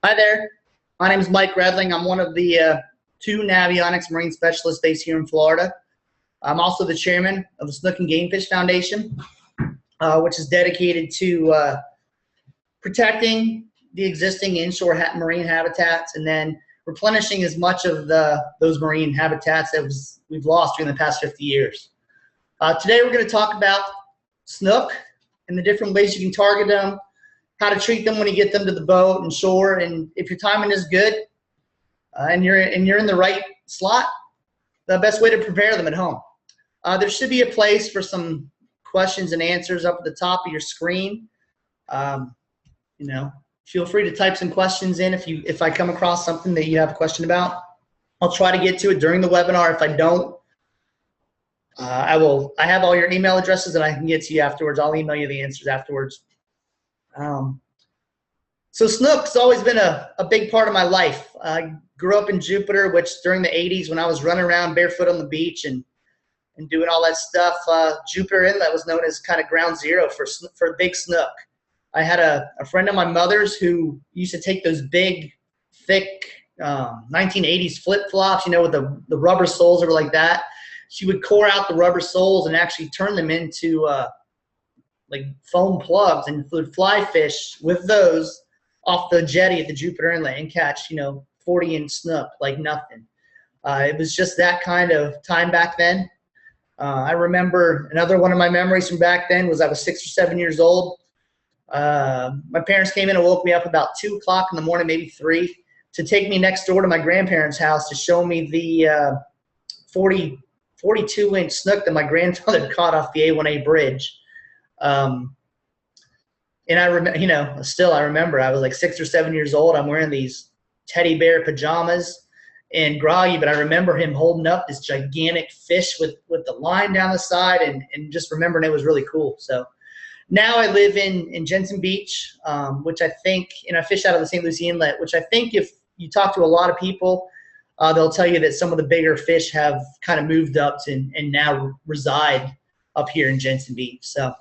Hi there. My name is Mike Readling. I'm one of the two Navionics Marine Specialists based here in Florida. I'm also the chairman of the Snook and Game Fish Foundation, which is dedicated to protecting the existing inshore marine habitats and then replenishing as much of those marine habitats that we've lost during the past 50 years. Today we're going to talk about snook and the different ways you can target them, how to treat them when you get them to the boat and shore, and if your timing is good and you're in the right slot, the best way to prepare them at home. There should be a place for some questions and answers up at the top of your screen. Feel free to type some questions in if I come across something that you have a question about. I'll try to get to it during the webinar. If I don't, I have all your email addresses and I can get to you afterwards. I'll email you the answers afterwards. So snook's always been a big part of my life. I grew up in Jupiter, which during the 80s when I was running around barefoot on the beach and doing all that stuff, Jupiter Inlet was known as kind of ground zero for big snook. I had a friend of my mother's who used to take those big, thick 1980s flip-flops, with the rubber soles that were like that. She would core out the rubber soles and actually turn them into like foam plugs and would fly fish with those off the jetty at the Jupiter Inlet and catch, 40-inch snook like nothing. It was just that kind of time back then. I remember another one of my memories from back then was I was 6 or 7 years old. My parents came in and woke me up about 2 o'clock in the morning, maybe 3, to take me next door to my grandparents' house to show me the 42-inch snook that my grandfather caught off the A1A bridge. And I remember, I remember I was like 6 or 7 years old. I'm wearing these teddy bear pajamas and groggy, but I remember him holding up this gigantic fish with the line down the side and just remembering it was really cool. So now I live in Jensen Beach, which I think, I fish out of the St. Lucie Inlet, which I think if you talk to a lot of people, they'll tell you that some of the bigger fish have kind of moved up and now reside up here in Jensen Beach. So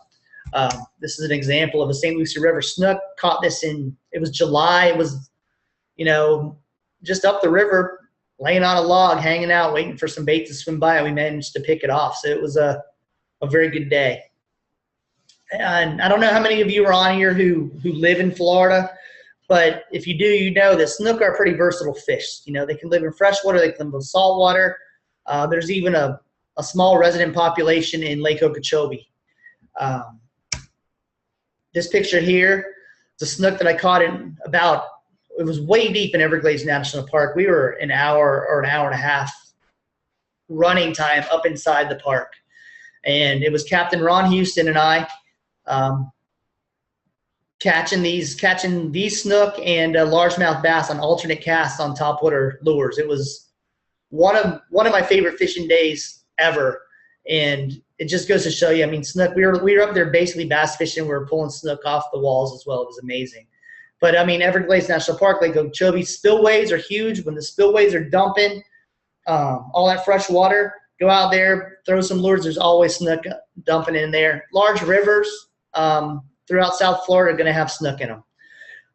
this is an example of a St. Lucie River snook. Caught this it was July. It was, just up the river, laying on a log, hanging out, waiting for some bait to swim by, and we managed to pick it off. So it was a very good day. And I don't know how many of you are on here who live in Florida, but if you do, you know that snook are pretty versatile fish. They can live in freshwater, they can live in saltwater. There's even a small resident population in Lake Okeechobee. This picture here, it's a snook that I caught it was way deep in Everglades National Park. We were an hour or an hour and a half running time up inside the park. And it was Captain Ron Houston and I catching these snook and largemouth bass on alternate casts on topwater lures. It was one of my favorite fishing days ever. And it just goes to show you, snook, we were up there basically bass fishing. We were pulling snook off the walls as well. It was amazing. But, Everglades National Park, Lake Okeechobee, spillways are huge. When the spillways are dumping all that fresh water, go out there, throw some lures. There's always snook dumping in there. Large rivers throughout South Florida are going to have snook in them.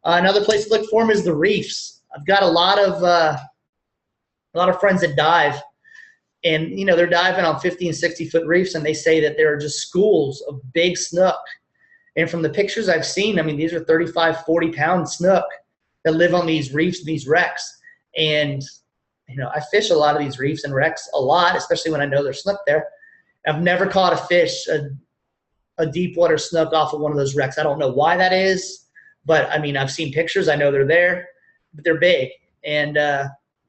Another place to look for them is the reefs. I've got a lot of friends that dive. And, they're diving on 50 and 60-foot reefs, and they say that there are just schools of big snook. And from the pictures I've seen, these are 35, 40-pound snook that live on these reefs and these wrecks. And, I fish a lot of these reefs and wrecks a lot, especially when I know there's snook there. I've never caught a deep water snook off of one of those wrecks. I don't know why that is, but, I've seen pictures. I know they're there, but they're big. And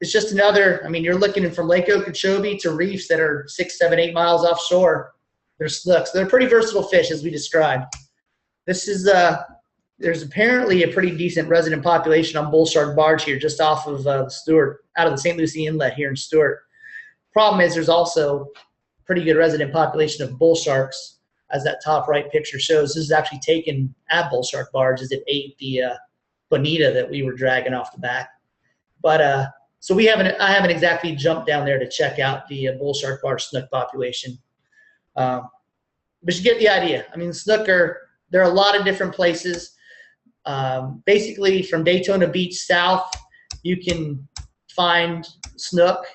it's just another, you're looking from Lake Okeechobee to reefs that are 6, 7, 8 miles offshore. They're snooks. They're pretty versatile fish, as we described. This is, there's apparently a pretty decent resident population on bull shark barge here, just off of Stewart, out of the St. Lucie Inlet here in Stewart. Problem is, there's also a pretty good resident population of bull sharks, as that top right picture shows. This is actually taken at bull shark barge as it ate the bonita that we were dragging off the back. But so I haven't exactly jumped down there to check out the bull shark barge snook population. But you get the idea. The snook there are a lot of different places. Basically, from Daytona Beach south, you can find snook,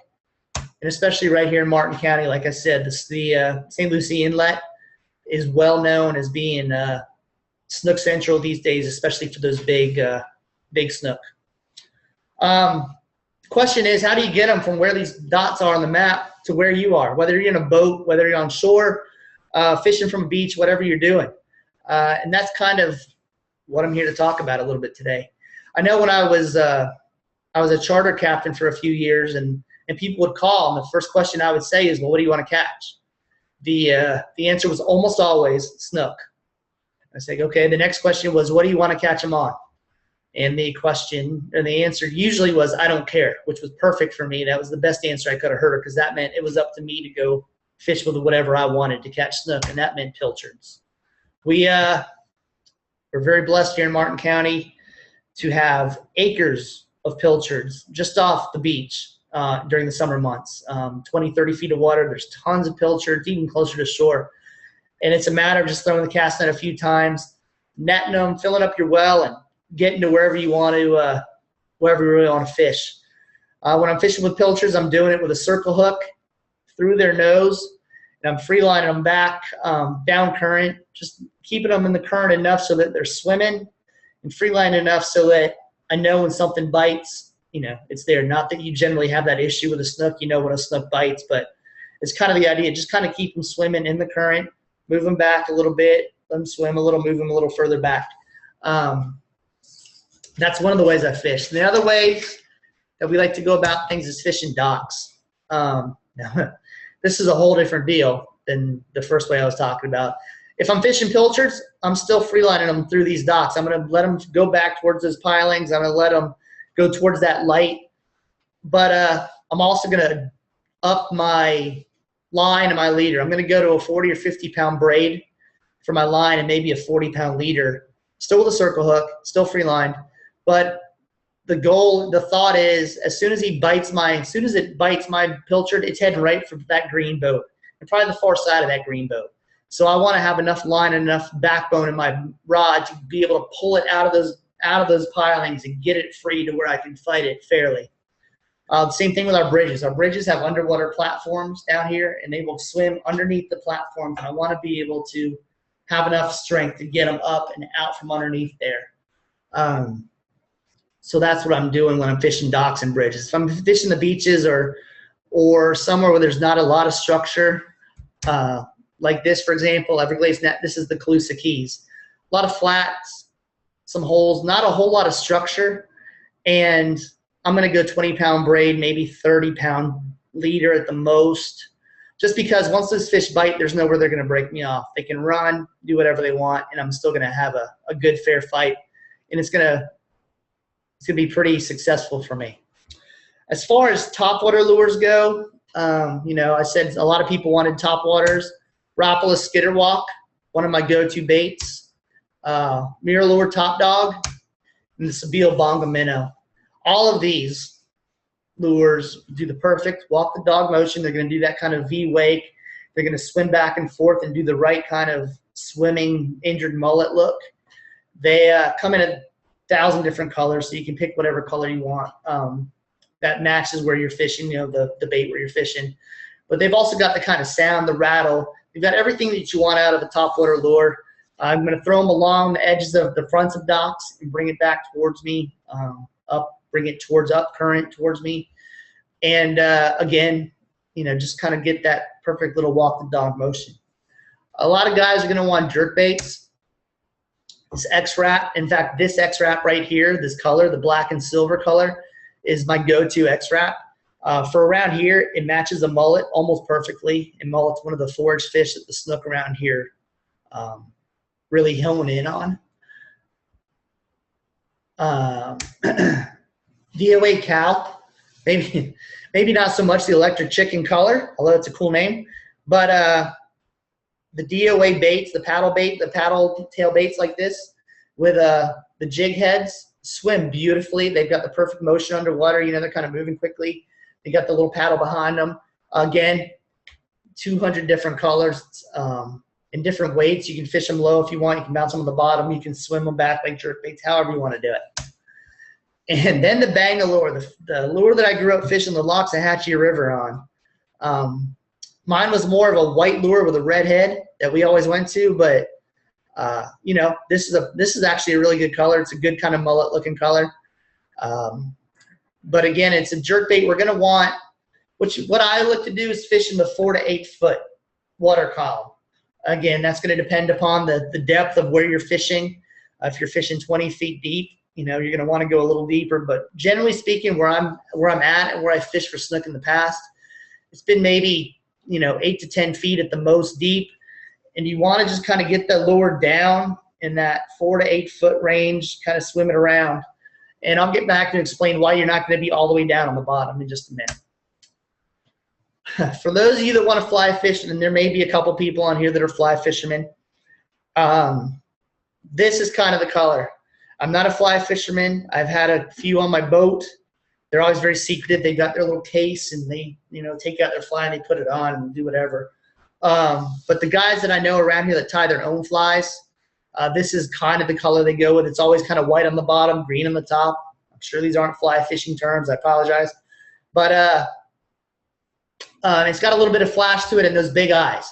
and especially right here in Martin County, like I said, the St. Lucie Inlet is well known as being snook central these days, especially for those big snook. Question is, how do you get them from where these dots are on the map to where you are, whether you're in a boat, whether you're on shore, fishing from a beach, whatever you're doing. And that's kind of what I'm here to talk about a little bit today. I know when I was a charter captain for a few years, and people would call, and the first question I would say is, well, what do you want to catch? The answer was almost always snook. I say, okay, the next question was, what do you want to catch them on? And the answer usually was, I don't care, which was perfect for me. That was the best answer I could have heard, because that meant it was up to me to go fish with whatever I wanted to catch snook, and that meant pilchards. We're very blessed here in Martin County to have acres of pilchards just off the beach during the summer months. 20, 30 feet of water, there's tons of pilchards, even closer to shore. And it's a matter of just throwing the cast net a few times, netting them, filling up your well, and getting to wherever you want to, wherever you really want to fish. When I'm fishing with pilchards, I'm doing it with a circle hook through their nose, and I'm free lining them back down current, just keeping them in the current enough so that they're swimming, and free lining enough so that I know when something bites, it's there. Not that you generally have that issue with a snook, when a snook bites, but it's kind of the idea. Just kind of keep them swimming in the current, move them back a little bit, let them swim a little, move them a little further back. That's one of the ways I fish. The other way that we like to go about things is fishing docks. This is a whole different deal than the first way I was talking about. If I'm fishing pilchards, I'm still freelining them through these docks. I'm going to let them go back towards those pilings. I'm going to let them go towards that light. But I'm also going to up my line and my leader. I'm going to go to a 40 or 50 pound braid for my line, and maybe a 40-pound leader, still with a circle hook, still free lined. But the thought is, as soon as it bites my pilchard, it's heading right for that green boat, and probably the far side of that green boat. So I want to have enough line and enough backbone in my rod to be able to pull it out of those pilings and get it free to where I can fight it fairly. The same thing with our bridges. Our bridges have underwater platforms down here, and they will swim underneath the platforms, and I want to be able to have enough strength to get them up and out from underneath there. So that's what I'm doing when I'm fishing docks and bridges. If I'm fishing the beaches or somewhere where there's not a lot of structure, like this, for example, Everglades Net, this is the Calusa Keys. A lot of flats, some holes, not a whole lot of structure, and I'm going to go 20-pound braid, maybe 30-pound leader at the most, just because once those fish bite, there's nowhere they're going to break me off. They can run, do whatever they want, and I'm still going to have a good, fair fight, and it's going to be pretty successful for me. As far as topwater lures go, I said a lot of people wanted topwaters. Rapala Skitterwalk, one of my go-to baits. Mirror Lure Top Dog, and the Sabile Bonga Minnow. All of these lures do the perfect walk the dog motion. They're going to do that kind of V-wake. They're going to swim back and forth and do the right kind of swimming injured mullet look. They come in 1,000 different colors, so you can pick whatever color you want. That matches where you're fishing, the bait where you're fishing. But they've also got the kind of sound, the rattle. They've got everything that you want out of a topwater lure. I'm going to throw them along the edges of the fronts of docks and bring it back towards me, bring it up current towards me. And again, just kind of get that perfect little walk the dog motion. A lot of guys are going to want jerk baits. This X-Wrap, in fact, this X-Wrap right here, this color, the black and silver color, is my go-to X-Wrap. For around here, it matches a mullet almost perfectly, and mullet's one of the forage fish that the snook around here really hone in on. DOA Cal, maybe not so much the electric chicken color, although it's a cool name, but the DOA baits, the paddle tail baits like this with the jig heads swim beautifully. They've got the perfect motion underwater. They're kind of moving quickly. They got the little paddle behind them. Again, 200 different colors. in different weights. You can fish them low if you want. You can bounce them on the bottom. You can swim them back like jerk baits, however you want to do it. And then the bang lure, the lure that I grew up fishing the Loxahatchee River on. Mine was more of a white lure with a red head that we always went to, but you know, this is actually a really good color. It's a good kind of mullet looking color. But again, it's a jerk bait. We're going to want, what I look to do is fish in the 4 to 8 foot water column. Again, that's going to depend upon the depth of where you're fishing. If you're fishing 20 feet deep, you know, you're going to want to go a little deeper. But generally speaking, where I'm at and where I fished for snook in the past, it's been maybe, you know, 8 to 10 feet at the most deep. And you want to just kind of get the lure down in that 4 to 8 foot range, kind of swim it around. And I'll get back and explain why you're not going to be all the way down on the bottom in just a minute. For those of you that want to fly fish, and there may be a couple people on here that are fly fishermen, this is kind of the color. I'm not a fly fisherman. I've had a few on my boat. They're always very secretive. They got their little case and they, you know, take out their fly and they put it on and do whatever. But the guys that I know around here that tie their own flies, this is kind of the color they go with. It's always kind of white on the bottom, green on the top. I'm sure these aren't fly fishing terms. I apologize. But it's got a little bit of flash to it and those big eyes.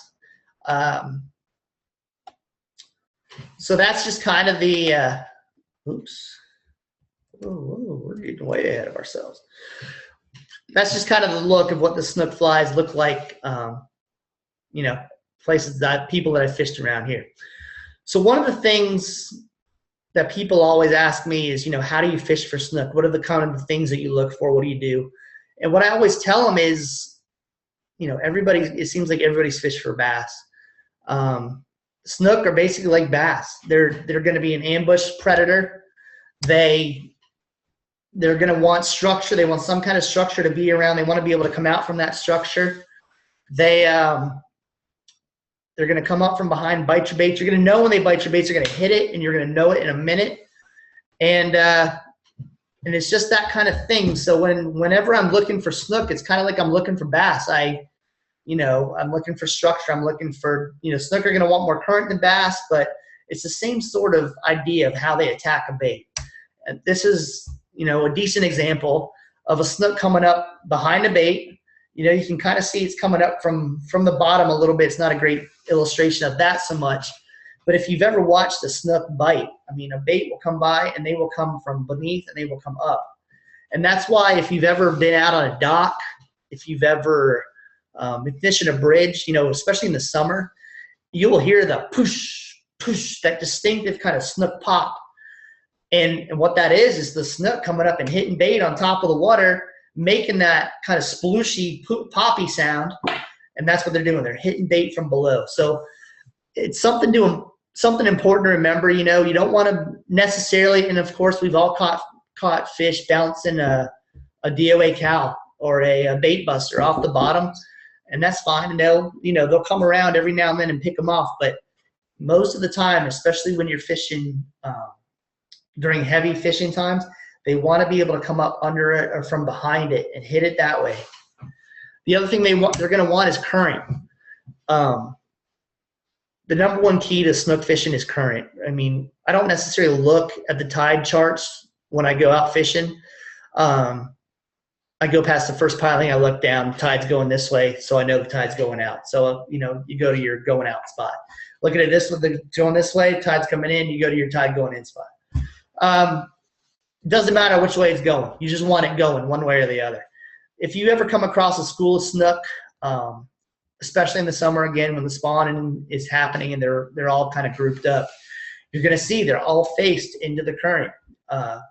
So that's just kind of the oops. Oh, we're getting way ahead of ourselves. That's just kind of the look of what the snook flies look like, you know, places that people that I fished around here. So one of the things that people always ask me is, you know, how do you fish for snook? What are the kind of things that you look for? What do you do? And what I always tell them is, you know, it seems like everybody's fished for bass. Snook are basically like bass. They're going to be an ambush predator. They're going to want structure. They want some kind of structure to be around. They want to be able to come out from that structure. They're going to come up from behind, bite your bait. You're going to know when they bite your bait. You're going to hit it, and you're going to know it in a minute. And it's just that kind of thing. So whenever I'm looking for snook, it's kind of like I'm looking for bass. I'm looking for structure. I'm looking for, you know, snook are going to want more current than bass, but it's the same sort of idea of how they attack a bait. And this is, you know, a decent example of a snook coming up behind a bait. You know, you can kind of see it's coming up from the bottom a little bit. It's not a great illustration of that so much. But if you've ever watched a snook bite, I mean, a bait will come by and they will come from beneath and they will come up. And that's why if you've ever been out on a dock, if you've ever been fishing a bridge, you know, especially in the summer, you will hear the push, push, that distinctive kind of snook pop. And what that is the snook coming up and hitting bait on top of the water, making that kind of splooshy, poppy sound. And that's what they're doing. They're hitting bait from below. So it's something important to remember. You know, you don't want to necessarily, and of course we've all caught fish bouncing a DOA cow or a bait buster off the bottom, and that's fine. And they'll come around every now and then and pick them off. But most of the time, especially when you're fishing during heavy fishing times, they want to be able to come up under it or from behind it and hit it that way. The other thing they're going to want is current. The number one key to snook fishing is current. I mean, I don't necessarily look at the tide charts when I go out fishing. I go past the first piling, I look down, tide's going this way, so I know the tide's going out. So, you know, you go to your going out spot. Looking at this one, going this way, tide's coming in, you go to your tide going in spot. It doesn't matter which way it's going. You just want it going one way or the other. If you ever come across a school of snook, especially in the summer, again, when the spawning is happening and they're all kind of grouped up, you're going to see they're all faced into the current.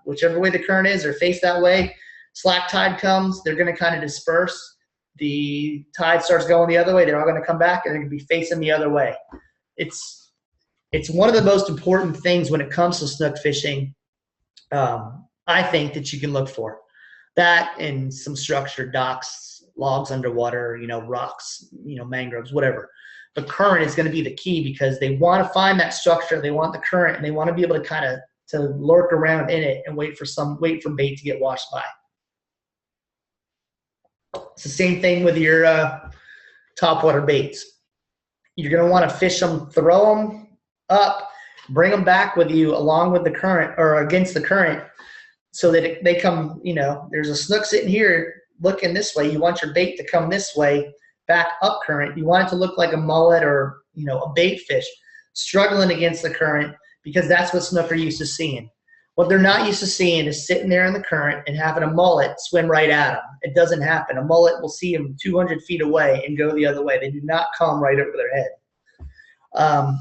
Whichever way the current is, they're faced that way. Slack tide comes, they're going to kind of disperse. The tide starts going the other way, they're all going to come back and they're going to be facing the other way. It's one of the most important things when it comes to snook fishing, I think, that you can look for. That and some structured docks, logs underwater, you know, rocks, you know, mangroves, whatever. The current is going to be the key because they want to find that structure, they want the current, and they want to be able to kind of to lurk around in it and wait for bait to get washed by. It's the same thing with your topwater baits. You're going to want to fish them, throw them up, bring them back with you along with the current or against the current so that they come, there's a snook sitting here looking this way. You want your bait to come this way, back up current. You want it to look like a mullet or, a bait fish struggling against the current because that's what snook are used to seeing. What they're not used to seeing is sitting there in the current and having a mullet swim right at them. It doesn't happen. A mullet will see them 200 feet away and go the other way. They do not come right over their head.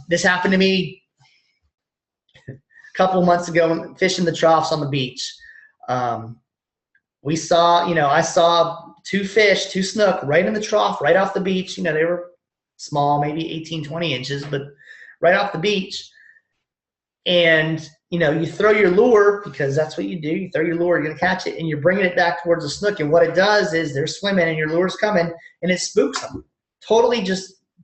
This happened to me a couple of months ago fishing the troughs on the beach. We saw, I saw two snook right in the trough, right off the beach. They were small, maybe 18, 20 inches, but right off the beach. And you throw your lure because that's what you do. You throw your lure, you're going to catch it, and you're bringing it back towards the snook. And what it does is they're swimming and your lure's coming, and it spooks them. Totally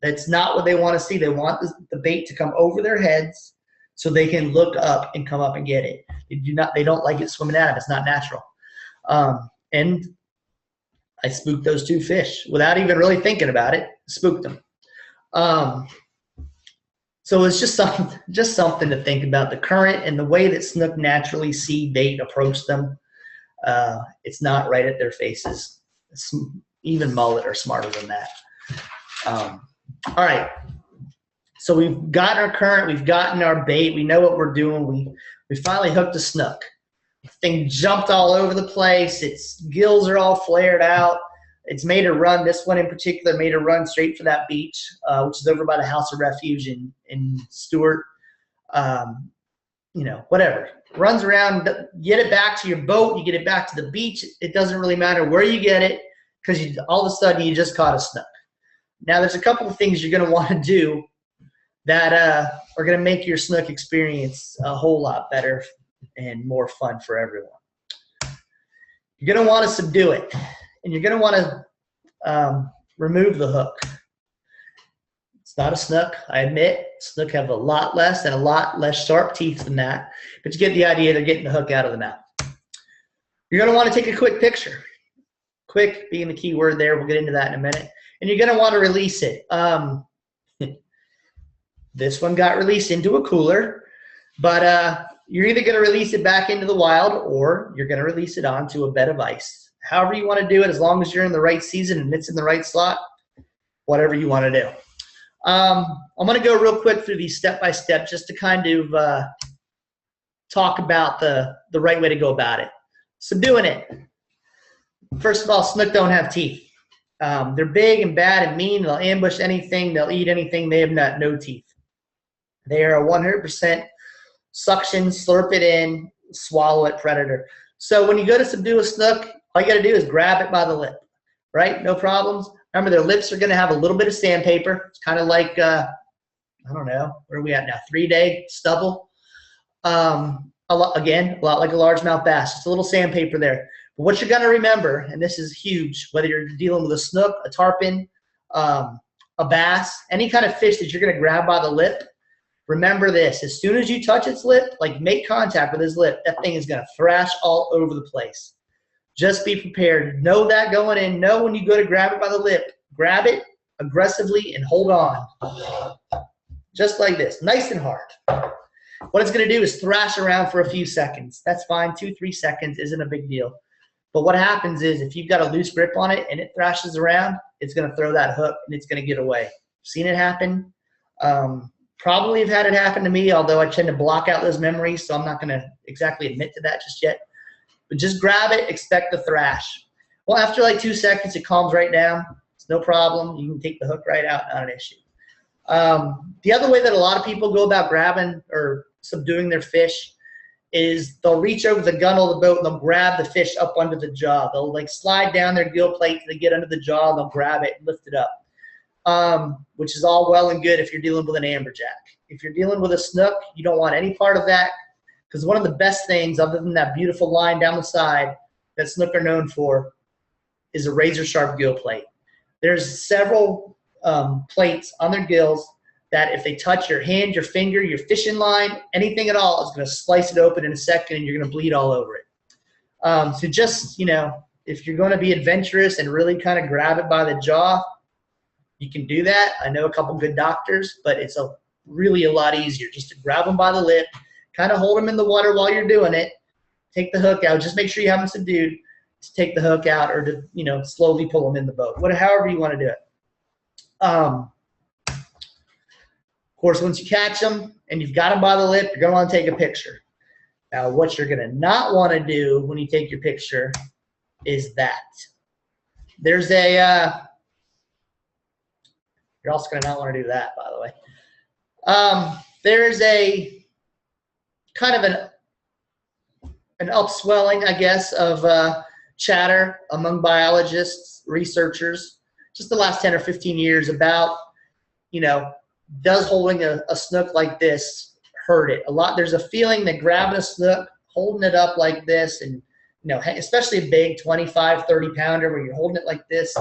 that's not what they want to see. They want the bait to come over their heads so they can look up and come up and get it. They don't like it swimming at them. It's not natural. And I spooked those two fish without even really thinking about it. Spooked them. So it's just something to think about, the current and the way that snook naturally see bait approach them. It's not right at their faces. Even mullet are smarter than that. All right. So we've got our current, we've gotten our bait, we know what we're doing. We finally hooked a snook. The thing jumped all over the place. Its gills are all flared out. It's made a run. This one in particular made a run straight for that beach, which is over by the House of Refuge in Stewart. Whatever. Runs around, get it back to your boat, you get it back to the beach. It doesn't really matter where you get it because all of a sudden you just caught a snook. Now there's a couple of things you're going to want to do that are going to make your snook experience a whole lot better and more fun for everyone. You're going to want to subdue it. And you're going to want to remove the hook. It's not a snook, I admit. Snook have a lot less sharp teeth than that. But you get the idea. They're getting the hook out of the mouth. You're going to want to take a quick picture. Quick being the key word there. We'll get into that in a minute. And you're going to want to release it. This one got released into a cooler. But you're either going to release it back into the wild or you're going to release it onto a bed of ice. However you want to do it, as long as you're in the right season and it's in the right slot, whatever you want to do. I'm going to go real quick through these step-by-step just to kind of talk about the right way to go about it. Subduing it. First of all, snook don't have teeth. They're big and bad and mean. They'll ambush anything. They'll eat anything. They have no teeth. They are a 100% suction, slurp it in, swallow it predator. So when you go to subdue a snook, all you got to do is grab it by the lip, right? No problems. Remember, their lips are going to have a little bit of sandpaper. It's kind of like, I don't know, where are we at now? 3-day stubble. A lot like a largemouth bass. Just a little sandpaper there. But what you're going to remember, and this is huge, whether you're dealing with a snook, a tarpon, a bass, any kind of fish that you're going to grab by the lip, remember this. As soon as you touch its lip, like make contact with his lip, that thing is going to thrash all over the place. Just be prepared. Know that going in. Know when you go to grab it by the lip, grab it aggressively and hold on. Just like this, nice and hard. What it's going to do is thrash around for a few seconds. That's fine. 2-3 seconds isn't a big deal. But what happens is if you've got a loose grip on it and it thrashes around, it's going to throw that hook and it's going to get away. Seen it happen. Probably have had it happen to me, although I tend to block out those memories, so I'm not going to exactly admit to that just yet. But just grab it, expect the thrash. Well, after like 2 seconds, it calms right down. It's no problem. You can take the hook right out, not an issue. The other way that a lot of people go about grabbing or subduing their fish is they'll reach over the gunnel of the boat and they'll grab the fish up under the jaw. They'll like slide down their gill plate to get under the jaw and they'll grab it and lift it up, which is all well and good if you're dealing with an amberjack. If you're dealing with a snook, you don't want any part of that. Because one of the best things, other than that beautiful line down the side that snook are known for, is a razor-sharp gill plate. There's several plates on their gills that if they touch your hand, your finger, your fishing line, anything at all, it's going to slice it open in a second and you're going to bleed all over it. So just, if you're going to be adventurous and really kind of grab it by the jaw, You can do that. I know a couple good doctors, but it's really a lot easier just to grab them by the lip, kind of hold them in the water while you're doing it, take the hook out. Just make sure you have them subdued to take the hook out, or to, you know, slowly pull them in the boat, however you want to do it. Of course, once you catch them and you've got them by the lip, you're going to want to take a picture. Now, what you're going to not want to do when you take your picture is that. There's a, you're also going to not want to do that, by the way. There's a kind of an upswelling, I guess, of chatter among biologists, researchers, just the last 10 or 15 years about, you know, does holding a snook like this hurt it? A lot. There's a feeling that grabbing a snook, holding it up like this, and, you know, especially a big 25, 30 pounder where you're holding it like this,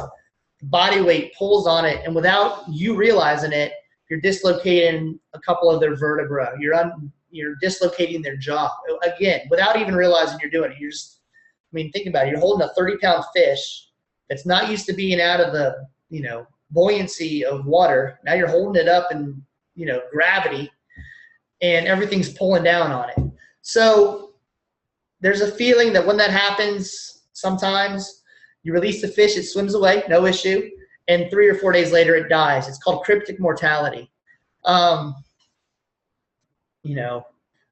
body weight pulls on it, and without you realizing it, you're dislocating a couple of their vertebrae. You're dislocating their jaw. Again, without even realizing you're doing it. You're just, I mean, think about it. You're holding a 30-pound fish that's not used to being out of the, you know, buoyancy of water. Now you're holding it up in, you know, gravity, and everything's pulling down on it. So there's a feeling that when that happens, sometimes you release the fish, it swims away, no issue, and 3 or 4 days later it dies. It's called cryptic mortality. You know,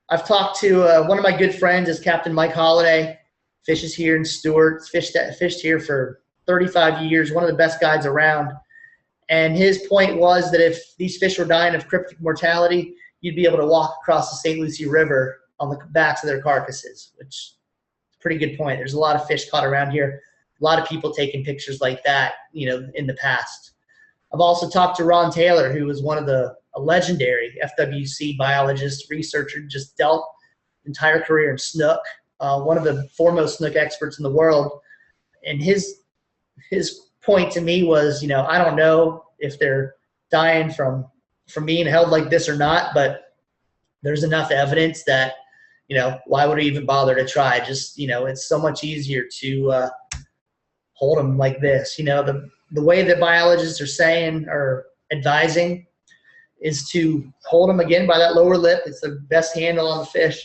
I've talked to one of my good friends is Captain Mike Holliday, fishes here in Stewart, fished here for 35 years, one of the best guides around. And his point was that if these fish were dying of cryptic mortality, you'd be able to walk across the St. Lucie River on the backs of their carcasses, which is a pretty good point. There's a lot of fish caught around here. A lot of people taking pictures like that, you know, in the past. I've also talked to Ron Taylor, who was one of a legendary FWC biologist, researcher, just dealt entire career in snook, one of the foremost snook experts in the world. And his point to me was, you know, I don't know if they're dying from being held like this or not, but there's enough evidence that, you know, why would we even bother to try? Just, you know, it's so much easier to hold them like this. You know, the way that biologists are saying or advising is to hold them again by that lower lip. It's the best handle on the fish,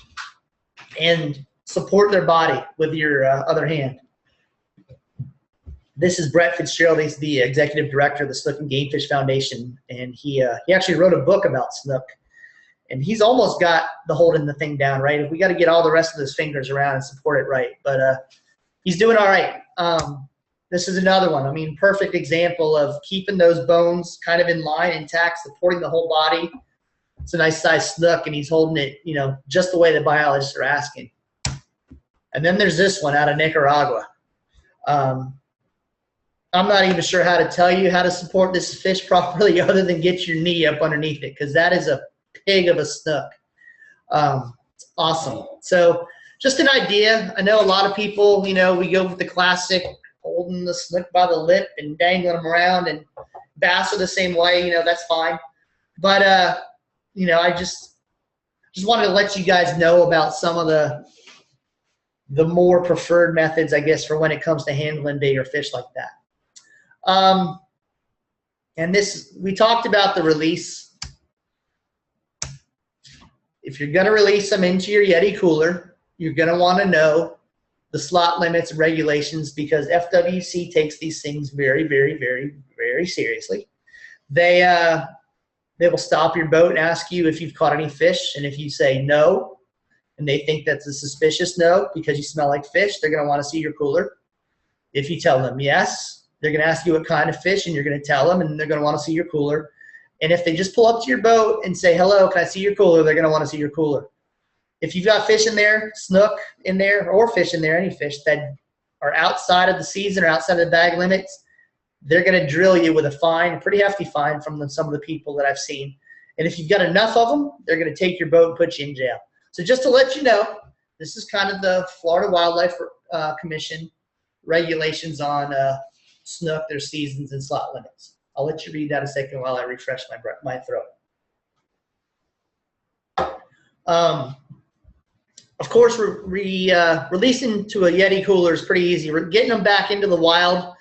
and support their body with your other hand. This is Brett Fitzgerald. He's the executive director of the Snook and Gamefish Foundation, and he actually wrote a book about snook. And he's almost got the holding the thing down, right? We got to get all the rest of those fingers around and support it right. But he's doing all right. This is another one. I mean, perfect example of keeping those bones kind of in line, intact, supporting the whole body. It's a nice size snook, and he's holding it, you know, just the way the biologists are asking. And then there's this one out of Nicaragua. I'm not even sure how to tell you how to support this fish properly other than get your knee up underneath it, because that is a pig of a snook. It's awesome. So just an idea. I know a lot of people, you know, we go with the classic holding the snook by the lip and dangling them around, and bass are the same way, you know, that's fine. But, you know, I just wanted to let you guys know about some of the more preferred methods, I guess, for when it comes to handling bigger fish like that. And this, we talked about the release. If you're going to release them into your Yeti cooler, you're going to want to know the slot limits and regulations, because FWC takes these things very, very, very, very seriously. They will stop your boat and ask you if you've caught any fish, and if you say no, and they think that's a suspicious no because you smell like fish, they're going to want to see your cooler. If you tell them yes, they're going to ask you what kind of fish, and you're going to tell them, and they're going to want to see your cooler. And if they just pull up to your boat and say, hello, can I see your cooler, they're going to want to see your cooler. If you've got fish in there, snook in there, or fish in there, any fish that are outside of the season or outside of the bag limits, they're going to drill you with a fine, a pretty hefty fine from some of the people that I've seen. And if you've got enough of them, they're going to take your boat and put you in jail. So just to let you know, this is kind of the Florida Wildlife Commission regulations on snook, their seasons, and slot limits. I'll let you read that a second while I refresh my throat. Of course, releasing to a Yeti cooler is pretty easy. Getting them back into the wild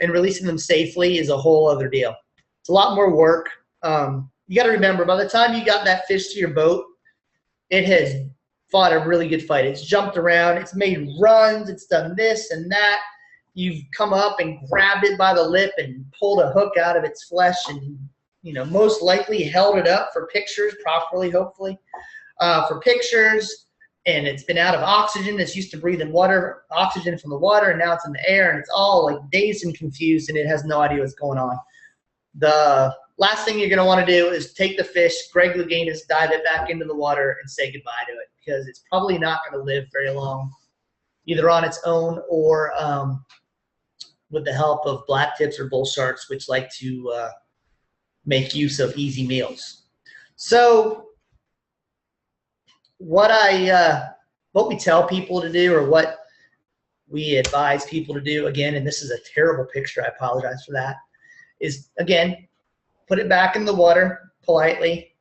and releasing them safely is a whole other deal. It's a lot more work. You got to remember, by the time you got that fish to your boat, it has fought a really good fight. It's jumped around. It's made runs. It's done this and that. You've come up and grabbed it by the lip and pulled a hook out of its flesh and, most likely held it up for pictures properly, hopefully, for pictures. And it's been out of oxygen. It's used to breathe in water, oxygen from the water, and now it's in the air, and it's all like dazed and confused, and it has no idea what's going on. The last thing you're going to want to do is take the fish, Greg Louganis, dive it back into the water, and say goodbye to it, because it's probably not going to live very long, either on its own or with the help of black tips or bull sharks, which like to make use of easy meals. So what we tell people to do, or what we advise people to do, again, and this is a terrible picture, I apologize for that, is, again, put it back in the water politely,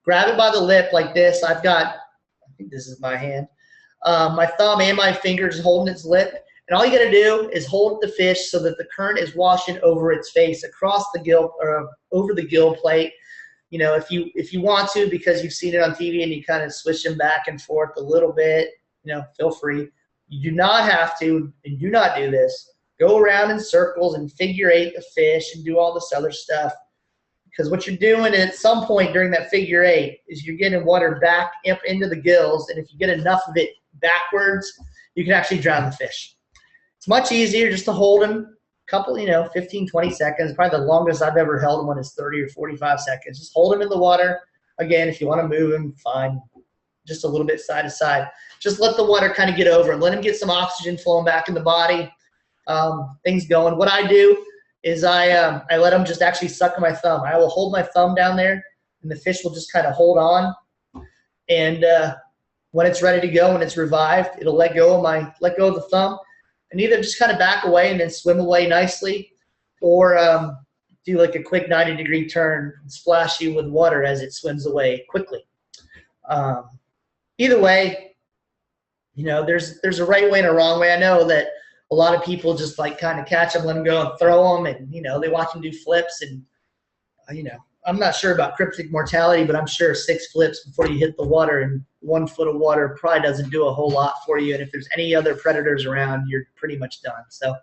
grab it by the lip like this. I think this is my hand, my thumb and my fingers holding its lip, and all you got to do is hold the fish so that the current is washing over its face, across the gill, or over the gill plate. If you want to, because you've seen it on TV and you kind of switch them back and forth a little bit, feel free. You do not have to, and do not do this. Go around in circles and figure eight the fish and do all this other stuff. Because what you're doing at some point during that figure eight is you're getting water back up into the gills, and if you get enough of it backwards, you can actually drown the fish. It's much easier just to hold them a couple, 15, 20 seconds. Probably the longest I've ever held one is 30 or 45 seconds. Just hold them in the water. Again, if you want to move them, fine. Just a little bit side to side. Just let the water kind of get over and let them get some oxygen flowing back in the body. Things going. What I do is I let them just actually suck my thumb. I will hold my thumb down there, and the fish will just kind of hold on. And when it's ready to go, when it's revived, it'll let go of the thumb, and either just kind of back away and then swim away nicely, or do like a quick 90-degree turn and splash you with water as it swims away quickly. Either way, there's a right way and a wrong way. I know that a lot of people just like kind of catch them, let them go, and throw them, and they watch them do flips, and I'm not sure about cryptic mortality, but I'm sure 6 flips before you hit the water and 1 foot of water probably doesn't do a whole lot for you. And if there's any other predators around, you're pretty much done. So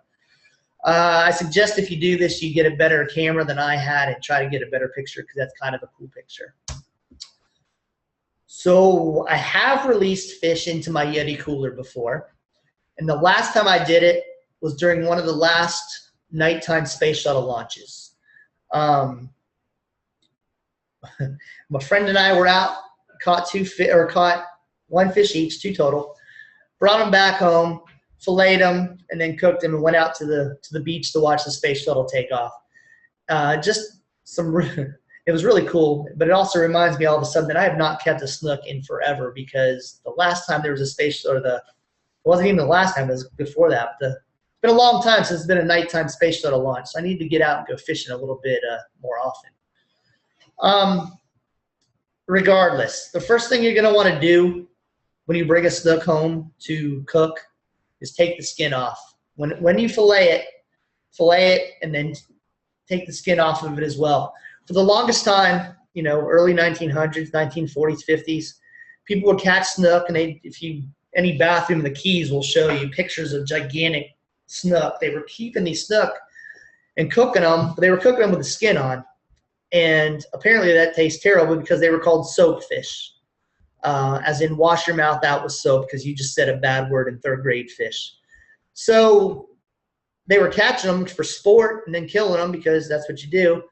I suggest if you do this, you get a better camera than I had and try to get a better picture, because that's kind of a cool picture. So I have released fish into my Yeti cooler before. And the last time I did it was during one of the last nighttime space shuttle launches. My friend and I were out, caught 1 fish each, 2 total, brought them back home, filleted them, and then cooked them, and went out to the beach to watch the space shuttle take off. It was really cool, but it also reminds me all of a sudden that I have not kept a snook in forever, because the last time there was a space shuttle, it wasn't even the last time, it was before that. It's been a long time since it's been a nighttime space shuttle launch, so I need to get out and go fishing a little bit more often. Regardless, the first thing you're going to want to do when you bring a snook home to cook is take the skin off. When you fillet it, and then take the skin off of it as well. For the longest time, early 1900s, 1940s, 50s, people would catch snook, and any bathroom in the Keys will show you pictures of gigantic snook. They were keeping these snook and cooking them, but they were cooking them with the skin on. And apparently that tastes terrible, because they were called soap fish, as in wash your mouth out with soap, because you just said a bad word in 3rd grade fish. So they were catching them for sport and then killing them, because that's what you do.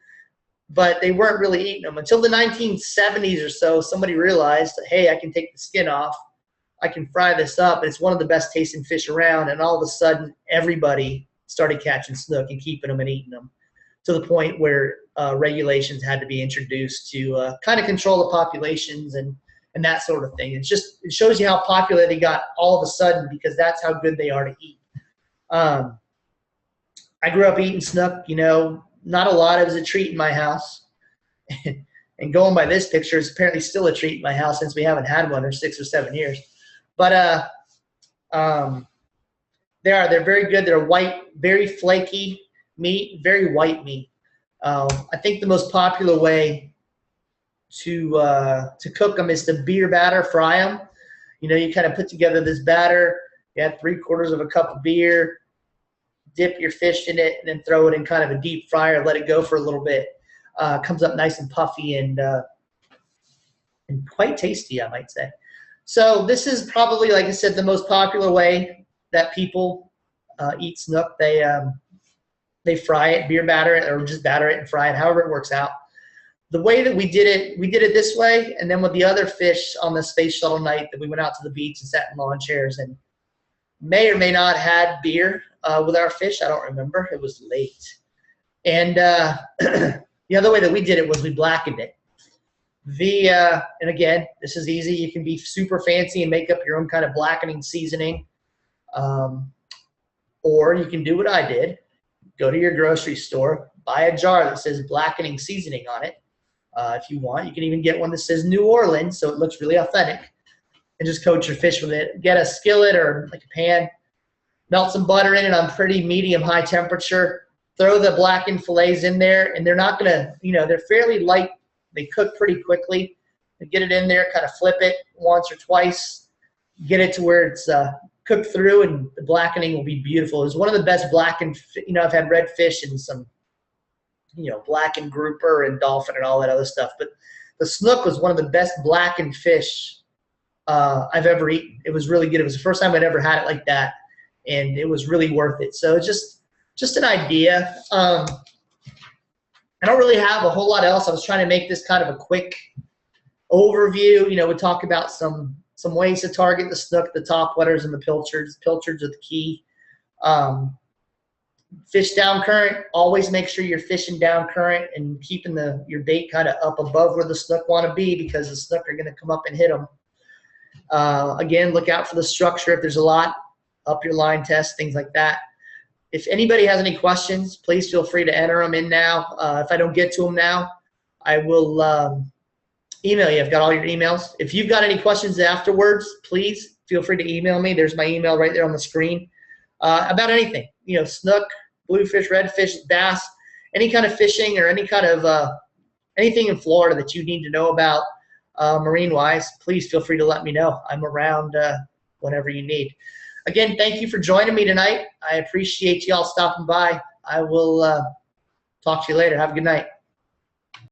But they weren't really eating them until the 1970s or so. Somebody realized, hey, I can take the skin off, I can fry this up, and it's one of the best tasting fish around. And all of a sudden, everybody started catching snook and keeping them and eating them, to the point where regulations had to be introduced to kind of control the populations and that sort of thing. It shows you how popular they got all of a sudden, because that's how good they are to eat. I grew up eating snook, not a lot. It was a treat in my house. And going by this picture, it's apparently still a treat in my house, since we haven't had one in 6 or 7 years. But they're very good. They're white, very flaky meat, very white meat. I think the most popular way to cook them is to beer batter fry them. You know, you kind of put together this batter, you add 3/4 cup of beer, dip your fish in it, and then throw it in kind of a deep fryer, let it go for a little bit. Comes up nice and puffy and quite tasty, I might say. So this is probably, like I said, the most popular way that people eat snook. They fry it, beer batter it, or just batter it and fry it, however it works out. The way that we did it this way, and then with the other fish on the space shuttle night that we went out to the beach and sat in lawn chairs and may or may not had beer with our fish. I don't remember. It was late. And the other way that we did it was we blackened it. And again, this is easy. You can be super fancy and make up your own kind of blackening seasoning. Or you can do what I did. Go to your grocery store, buy a jar that says blackening seasoning on it. If you want, you can even get one that says New Orleans, so it looks really authentic, and just coat your fish with it. Get a skillet or like a pan, melt some butter in it on pretty medium-high temperature. Throw the blackened fillets in there, and they're not going to, they're fairly light. They cook pretty quickly. You get it in there, kind of flip it once or twice, get it to where it's cooked through, and the blackening will be beautiful. It's one of the best blackened, I've had redfish and some, blackened grouper and dolphin and all that other stuff. But the snook was one of the best blackened fish I've ever eaten. It was really good. It was the first time I'd ever had it like that, and it was really worth it. So it's just an idea. I don't really have a whole lot else. I was trying to make this kind of a quick overview. We talk about some ways to target the snook, the topwaterers, and the pilchards. Pilchards are the key. Fish down current. Always make sure you're fishing down current and keeping your bait kind of up above where the snook want to be, because the snook are going to come up and hit them. Again, look out for the structure. If there's a lot, up your line test, things like that. If anybody has any questions, please feel free to enter them in now. If I don't get to them now, I will email you. I've got all your emails. If you've got any questions afterwards, please feel free to email me. There's my email right there on the screen. About anything, snook, bluefish, redfish, bass, any kind of fishing or any kind of anything in Florida that you need to know about marine-wise, please feel free to let me know. I'm around whenever you need. Again, thank you for joining me tonight. I appreciate you all stopping by. I will talk to you later. Have a good night.